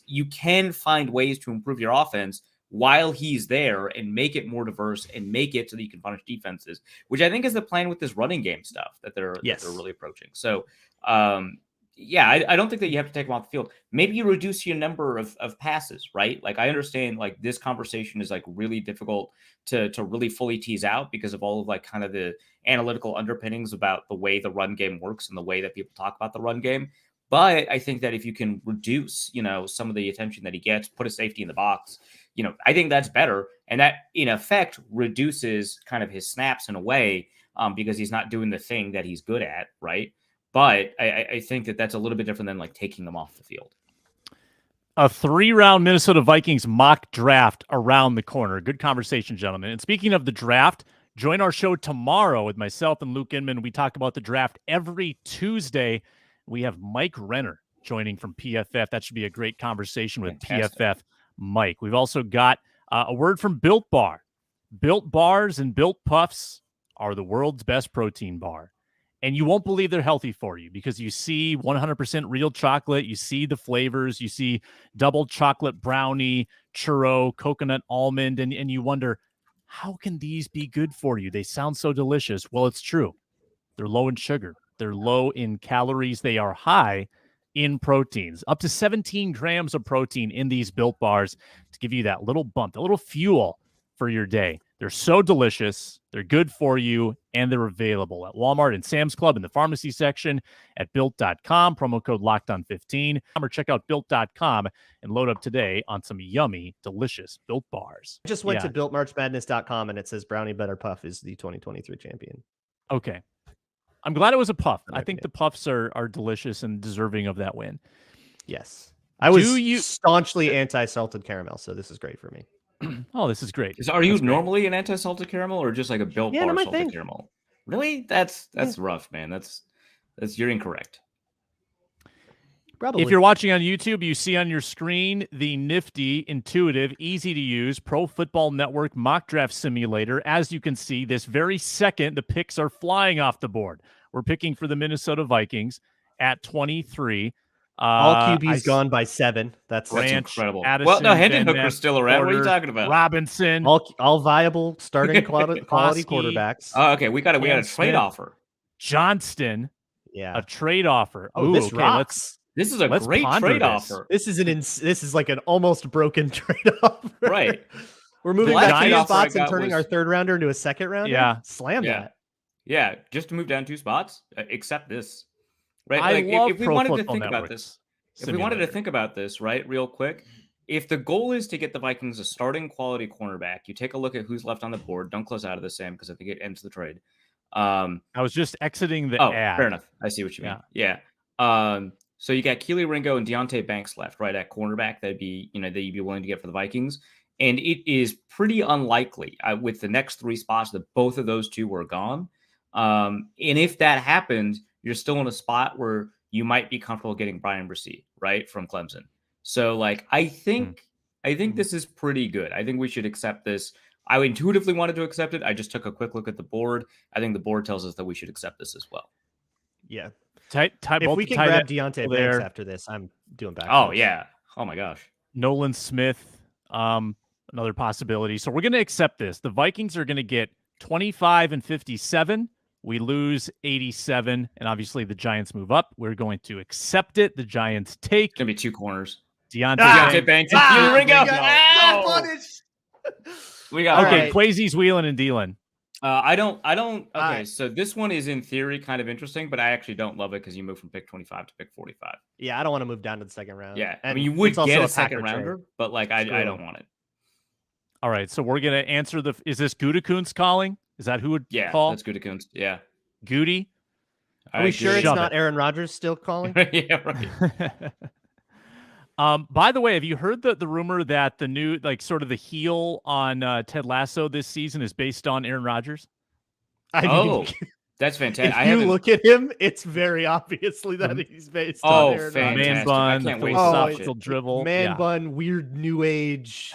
you can find ways to improve your offense while he's there and make it more diverse and make it so that you can punish defenses, which I think is the plan with this running game stuff that they're really approaching. So, I don't think that you have to take him off the field. Maybe you reduce your number of passes, right? Like I understand like this conversation is like really difficult to really fully tease out because of all of like kind of the analytical underpinnings about the way the run game works and the way that people talk about the run game. But I think that if you can reduce, some of the attention that he gets, put a safety in the box, I think that's better. And that in effect reduces kind of his snaps in a way because he's not doing the thing that he's good at, right? But I think that that's a little bit different than like taking them off the field. A 3-round Minnesota Vikings mock draft around the corner. Good conversation, gentlemen. And speaking of the draft, join our show tomorrow with myself and Luke Inman. We talk about the draft every Tuesday. We have Mike Renner joining from PFF. That should be a great conversation with PFF Mike. We've also got a word from Built Bar. Built Bars and Built Puffs are the world's best protein bar. And you won't believe they're healthy for you because you see 100% real chocolate. You see the flavors. You see double chocolate brownie, churro, coconut almond, and you wonder, how can these be good for you? They sound so delicious. Well, it's true. They're low in sugar. They're low in calories. They are high in proteins. Up to 17 grams of protein in these Built Bars to give you that little bump, a little fuel for your day. They're so delicious. They're good for you, and they're available at Walmart and Sam's Club in the pharmacy section at Built.com. Promo code LOCKEDON15. Or check out Built.com and load up today on some yummy, delicious Built Bars. I just went to BuiltMarchMadness.com, and it says Brownie Butter Puff is the 2023 champion. Okay. I'm glad it was a puff. I think the puffs are delicious and deserving of that win. Yes. I was staunchly anti-salted caramel, so this is great for me. Oh, this is great. Are you normally an anti-salted caramel or just like a Built Bar salted caramel? Really? That's rough, man. That's you're incorrect. Probably. If you're watching on YouTube, you see on your screen the nifty, intuitive, easy to use Pro Football Network mock draft simulator. As you can see, this very second, the picks are flying off the board. We're picking for the Minnesota Vikings at 23. All QBs gone by 7. That's incredible. Addison, well, no, Hendon Van Hooker's Ness, still around. Porter, What are you talking about? Robinson. All viable starting quality quarterbacks. Oh, okay. We got a trade offer. Johnston. Yeah. A trade offer. Oh, this rocks. This is a great trade offer. This is like an almost broken trade offer. Right. We're moving back 2 spots and turning our 3rd rounder into a 2nd rounder. Yeah. Slam that. Yeah. Just to move down 2 spots. Accept this. Right. I like love if we Pro wanted to Football think about Network's this. If simulator. we wanted to think about this, right, real quick, if the goal is to get the Vikings a starting quality cornerback, you take a look at who's left on the board. Don't close out of this, Sam, because I think it ends the trade. I was just exiting the ad. Fair enough. I see what you mean. Yeah. So you got Keely Ringo and Deontay Banks left, right, at cornerback. That you'd be willing to get for the Vikings. And it is pretty unlikely with the next 3 spots that both of those 2 were gone. And if that happened, you're still in a spot where you might be comfortable getting Brian Bresee, right, from Clemson. So, like, I think this is pretty good. I think we should accept this. I intuitively wanted to accept it. I just took a quick look at the board. I think the board tells us that we should accept this as well. Yeah. If we can grab Deontay Banks after this, I'm doing back. Oh, yeah. Oh, my gosh. Nolan Smith, another possibility. So we're going to accept this. The Vikings are going to get 25 and 57. We lose 87, and obviously the Giants move up. We're going to accept it. The Giants take. It's going to be 2 corners. Deontay Banks. We got okay. Kwesi's wheeling and dealing. I don't. Okay, so this one is in theory kind of interesting, but I actually don't love it because you move from pick 25 to pick 45. Yeah, I don't want to move down to the 2nd round. Yeah, I mean you would get a 2nd rounder, but like I don't want it. All right, so we're gonna answer is this Gutekunst calling? Is that who would call? Yeah, that's Gutekunst. Yeah, Goody. Are we sure it's not Aaron Rodgers still calling? Yeah, right. By the way, have you heard the rumor that the new, like, sort of the heel on Ted Lasso this season is based on Aaron Rodgers? That's fantastic. If you look at him, it's very obviously that he's based on Aaron Rodgers. Man bun, I can't wait philosophical dribble. Man bun, weird new age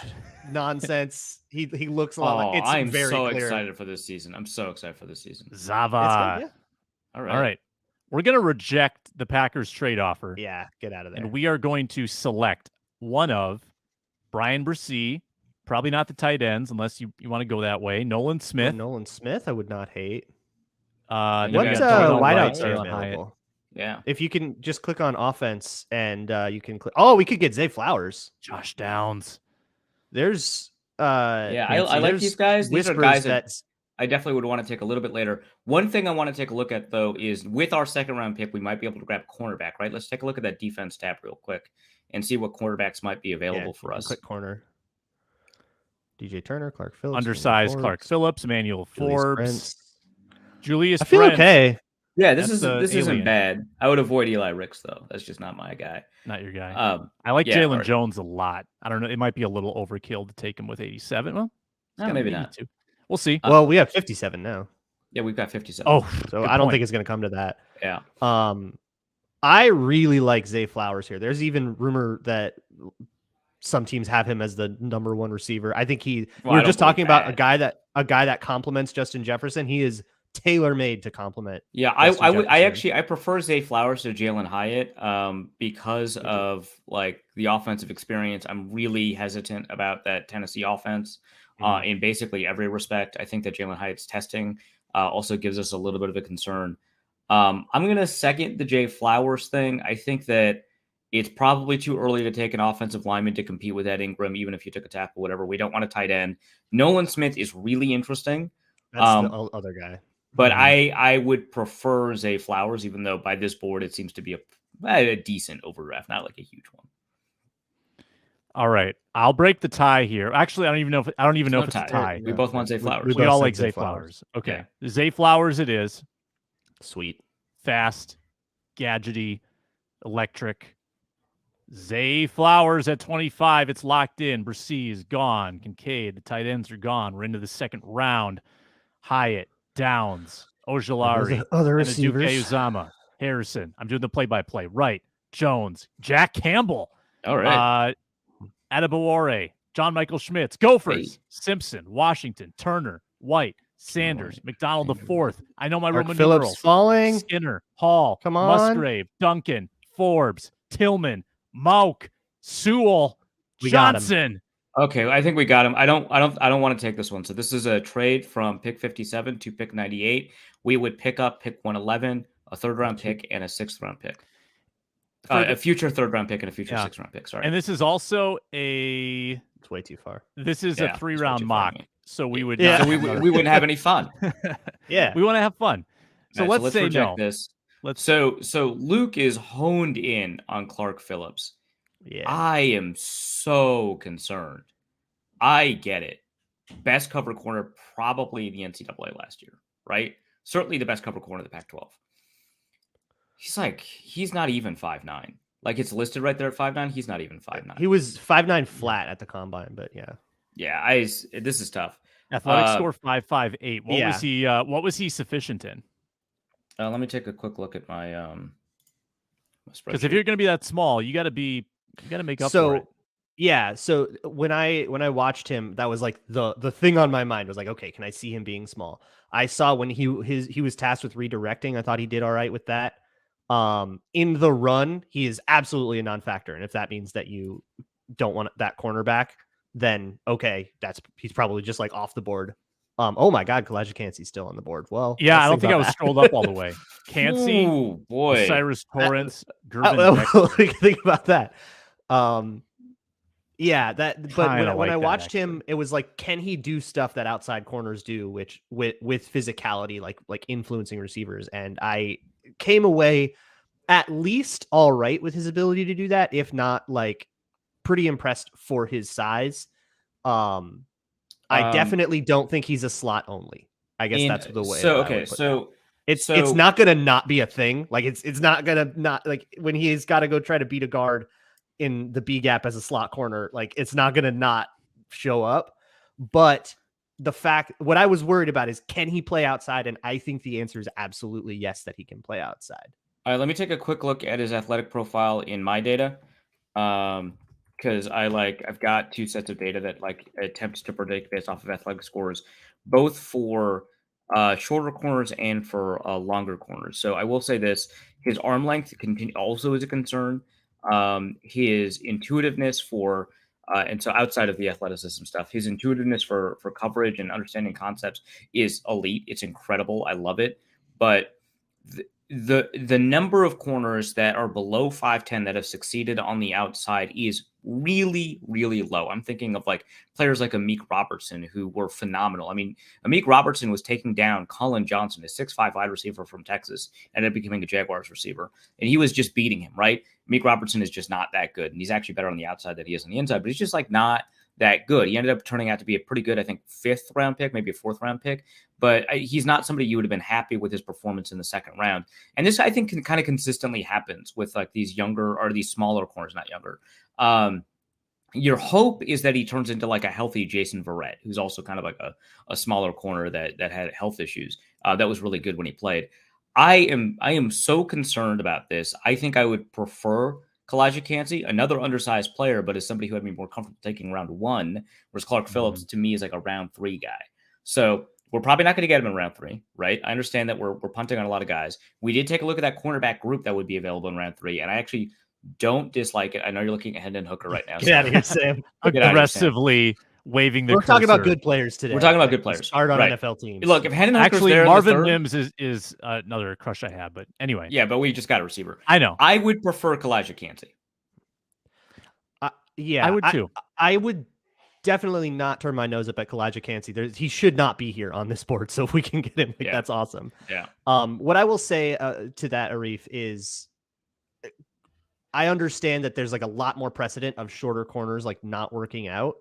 nonsense. He looks a lot like I'm very so clear. excited for this season. I'm so excited for this season. Zava. All right. We're going to reject the Packers trade offer. Yeah, get out of there. And we are going to select one of Brian Bresee, probably not the tight ends, unless you want to go that way. Nolan Smith. Nolan Smith, I would not hate. What wideouts are available? Yeah. If you can just click on offense and you can click. Oh, we could get Zay Flowers. Josh Downs. There's I like these guys. These are guys that I definitely would want to take a little bit later. One thing I want to take a look at, though, is with our 2nd round pick, we might be able to grab cornerback, right? Let's take a look at that defense tab real quick and see what cornerbacks might be available for us. Click corner. DJ Turner, Clark Phillips. Undersized Clark Phillips, Emmanuel Forbes. Julius I feel Brent. okay. Yeah, this isn't bad. I would avoid Eli Ricks, though. That's just not my guy. Not your guy. I like Jalen Jones a lot. I don't know. It might be a little overkill to take him with 87. Well, maybe not. We'll see. Well, we have 57 now. Yeah, we've got 57. Oh, so I don't think it's going to come to that. Yeah. I really like Zay Flowers here. There's even rumor that some teams have him as the number 1 receiver. I think we were just talking about a guy that complements Justin Jefferson. He is tailor-made to complement. Yeah, I prefer Zay Flowers to Jalen Hyatt because of like the offensive experience. I'm really hesitant about that Tennessee offense in basically every respect. I think that Jalen Hyatt's testing also gives us a little bit of a concern. I'm going to second the Jay Flowers thing. I think that it's probably too early to take an offensive lineman to compete with Ed Ingram, even if you took a tackle, whatever. We don't want a tight end. Nolan Smith is really interesting. That's the other guy. But I would prefer Zay Flowers, even though by this board it seems to be a decent overdraft, not like a huge one. All right, I'll break the tie here. Actually, I don't even know if it's a tie. We both want Zay Flowers. We all like Zay Flowers. Okay, yeah. Zay Flowers it is. Sweet, fast, gadgety, electric. Zay Flowers at 25. It's locked in. Bresee is gone. Kincaid, the tight ends are gone. We're into the 2nd round. Hyatt, Downs, Ojulari, other receivers. Duke Uzama, Harrison. I'm doing the play-by-play. Right. Jones, Jack Campbell. All right. Adebawore, John Michael Schmitz, Gophers, Simpson, Washington, Turner, White, Sanders, McDonald IV. I know my Roman Phillips numerals. falling. Skinner, Hall, Come on. Musgrave, Duncan, Forbes, Tillman, Mauk, Sewell, Johnson. Okay, I think we got him. I don't want to take this one. So this is a trade from pick 57 to pick 98. We would pick up pick 111, a 3rd round pick, and a 6th round pick. A future 3rd round pick and a future 6th round pick. Sorry. And this is also it's way too far. This is a 3-round mock. So we would so we wouldn't have any fun. Yeah. We want to have fun. So let's say no. This. So Luke is honed in on Clark Phillips. Yeah. I am so concerned. I get it. Best cover corner probably in the NCAA last year, right? Certainly the best cover corner of the Pac-12. He's not even 5'9". Like it's listed right there at 5'9". He's not even 5'9". He was 5'9" flat at the combine, but yeah. Yeah, this is tough. Athletic score 5.58. What was he sufficient in? Let me take a quick look at my because if you're going to be that small, you got to make up for it. Yeah. So when I watched him, that was like the thing on my mind was like, okay, can I see him being small? I saw when he was tasked with redirecting. I thought he did all right with that. In the run, he is absolutely a non-factor, and if that means that you don't want that cornerback, then okay, he's probably just like off the board. Oh my God, Kalajdzianski's still on the board. Well, yeah, I don't think I was scrolled up all the way. Cansey, boy, Cyrus Torrance, what do you think about that? Yeah, that. But when I watched him, it was like, can he do stuff that outside corners do, which with physicality, like influencing receivers? And I came away at least all right with his ability to do that, if not like pretty impressed for his size. I definitely don't think he's a slot only. I guess that's the way. It's not gonna not be a thing. Like it's not gonna not like when he's got to go try to beat a guard in the B gap as a slot corner. Like it's not gonna not show up. But what I was worried about is, can he play outside? And I think the answer is absolutely yes, that he can play outside. All right, let me take a quick look at his athletic profile in my data. Because I've got 2 sets of data that attempts to predict based off of athletic scores, both for shorter corners and for longer corners. So I will say this: his arm length also is a concern. His intuitiveness and so outside of the athleticism stuff, his intuitiveness for coverage and understanding concepts is elite. It's incredible. I love it. But the number of corners that are below 5'10" that have succeeded on the outside is really, really low. I'm thinking of players like Amik Robertson, who were phenomenal. I mean, Amik Robertson was taking down Cullen Johnson, a 6'5" wide receiver from Texas, ended up becoming a Jaguars receiver, and he was just beating him, right? Amik Robertson is just not that good, and he's actually better on the outside than he is on the inside, but he's just not that good. He ended up turning out to be a pretty good, I think, 5th round pick, maybe a 4th round pick, but he's not somebody you would have been happy with his performance in the 2nd round. And this, I think, kind of consistently happens with these younger or these smaller corners, not younger. Your hope is that he turns into a healthy Jason Verrett, who's also kind of a smaller corner that had health issues. That was really good when he played. I am so concerned about this. I think I would prefer Kalajdzianski, another undersized player, but as somebody who I'd be more comfortable taking round 1, whereas Clark Phillips to me is a round 3 guy. So we're probably not going to get him in round 3, right? I understand that we're punting on a lot of guys. We did take a look at that cornerback group that would be available in round 3, and I actually don't dislike it. I know you're looking at Hendon Hooker right now. Get out of here, Sam. Aggressively waving the We're cursor. talking about good players today. We're talking about good players. Start on NFL teams. Look, if Hendon Hooker's actually, there Marvin Mims is another crush I have, but anyway. Yeah, but we just got a receiver. I know. I would prefer Kalajdzianski. Yeah, I would too. I would definitely not turn my nose up at Kalajdzianski. He should not be here on this board. So if we can get him, that's awesome. Yeah. What I will say to that, Arif, is I understand that there's a lot more precedent of shorter corners not working out.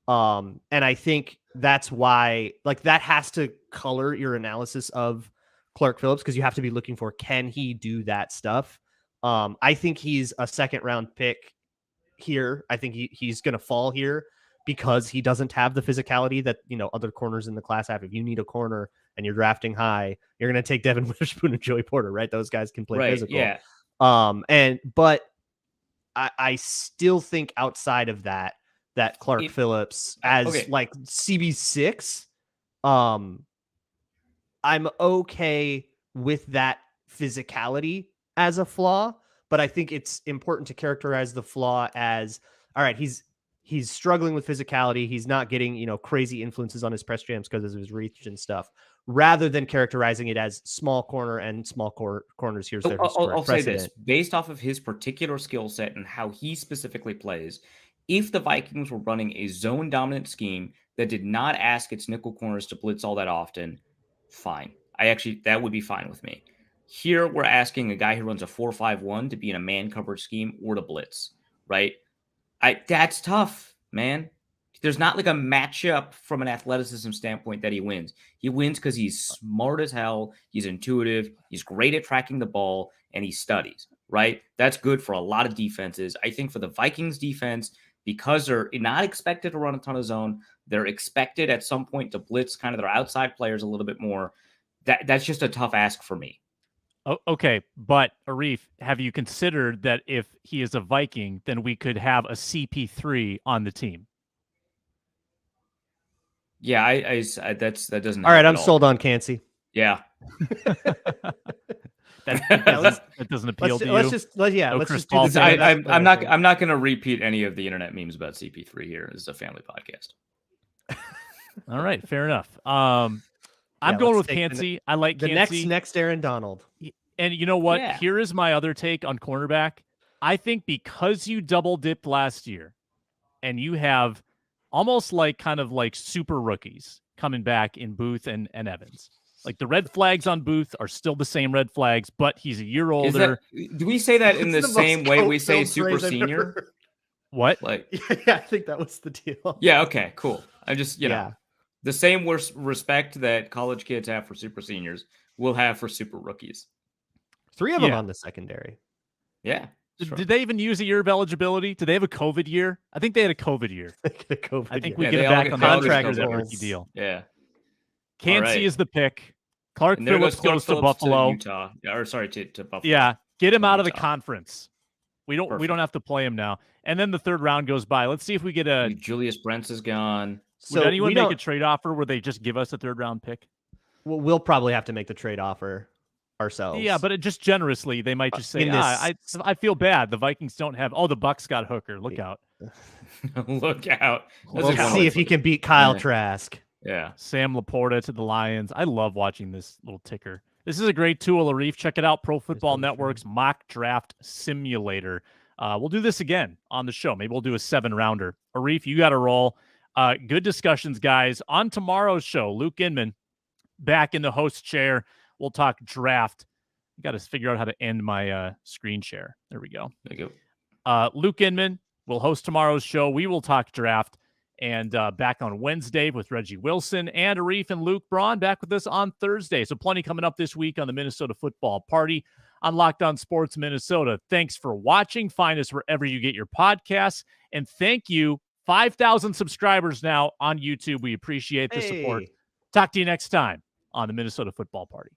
And I think that's why that has to color your analysis of Clark Phillips, because you have to be looking for, can he do that stuff? I think he's a 2nd round pick here. I think he's going to fall here because he doesn't have the physicality that other corners in the class have. If you need a corner and you're drafting high, you're going to take Devin Witherspoon and Joey Porter, right? Those guys can play physical. Yeah. But I still think outside of that Clark Phillips as CB6, I'm okay with that physicality as a flaw, but I think it's important to characterize the flaw as, all right, he's struggling with physicality. He's not getting, crazy influences on his press jams because of his reach and stuff, rather than characterizing it as small corner and small corners. Here's their historic I'll say precedent. this, based off of his particular skill set and how he specifically plays, if the Vikings were running a zone dominant scheme that did not ask its nickel corners to blitz all that often, fine. That would be fine with me. Here, we're asking a guy who runs a 4-5-1 to be in a man coverage scheme or to blitz, right? That's tough, man. There's not like a matchup from an athleticism standpoint that he wins. He wins because he's smart as hell. He's intuitive. He's great at tracking the ball, and he studies, right? That's good for a lot of defenses. I think for the Vikings defense, because they're not expected to run a ton of zone, they're expected at some point to blitz kind of their outside players a little bit more. That's just a tough ask for me. Oh, okay, but Arif, have you considered that if he is a Viking, then we could have a CP3 on the team? Yeah, that doesn't. All right, I'm sold on Cansey. Yeah. that doesn't appeal to you. Let's just do this. I'm not going to repeat any of the internet memes about CP3 here. This is a family podcast. All right, fair enough. I'm going with Cansey. I like the Cansey. next Aaron Donald. And you know what? Yeah. Here is my other take on cornerback. I think because you double dipped last year and you have almost kind of like super rookies coming back in Booth and Evans. Like the red flags on Booth are still the same red flags, but he's a year older. Do we say that in the same way we say super senior? What? Yeah, I think that was the deal. Yeah, okay, cool. I just, know, the same respect that college kids have for super seniors will have for super rookies. 3 of them on the secondary. Yeah. Sure. Did they even use a year of eligibility? Did they have a COVID year? I think they had a COVID year. I think we get it back on the contract that rookie deal. Yeah. Cansey is the pick. Clark Phillips goes to Buffalo. Utah. To Buffalo. Yeah. Get him out of the conference. We don't have to play him now. And then the third round goes by. Let's see if we get a Julius Brents is gone. Would anyone make a trade offer where they just give us a third round pick? Well, we'll probably have to make the trade offer ourselves. Yeah, but just generously, they might just say, I feel bad. The Vikings don't have. Oh, the Bucks got Hooker. Look out. Look out. We'll see if he can beat Kyle Trask. Yeah. Sam Laporta to the Lions. I love watching this little ticker. This is a great tool, Arif. Check it out. Pro Football Network's mock draft simulator. We'll do this again on the show. Maybe we'll do a 7-rounder. Arif, you got to roll. Good discussions, guys. On tomorrow's show, Luke Inman back in the host chair. We'll talk draft. I got to figure out how to end my screen share. There we go. There you go. Luke Inman will host tomorrow's show. We will talk draft. And back on Wednesday with Reggie Wilson and Arif and Luke Braun back with us on Thursday. So plenty coming up this week on the Minnesota Football Party on Locked On Sports Minnesota. Thanks for watching. Find us wherever you get your podcasts. And thank you. 5,000 subscribers now on YouTube. We appreciate the support. Talk to you next time on the Minnesota Football Party.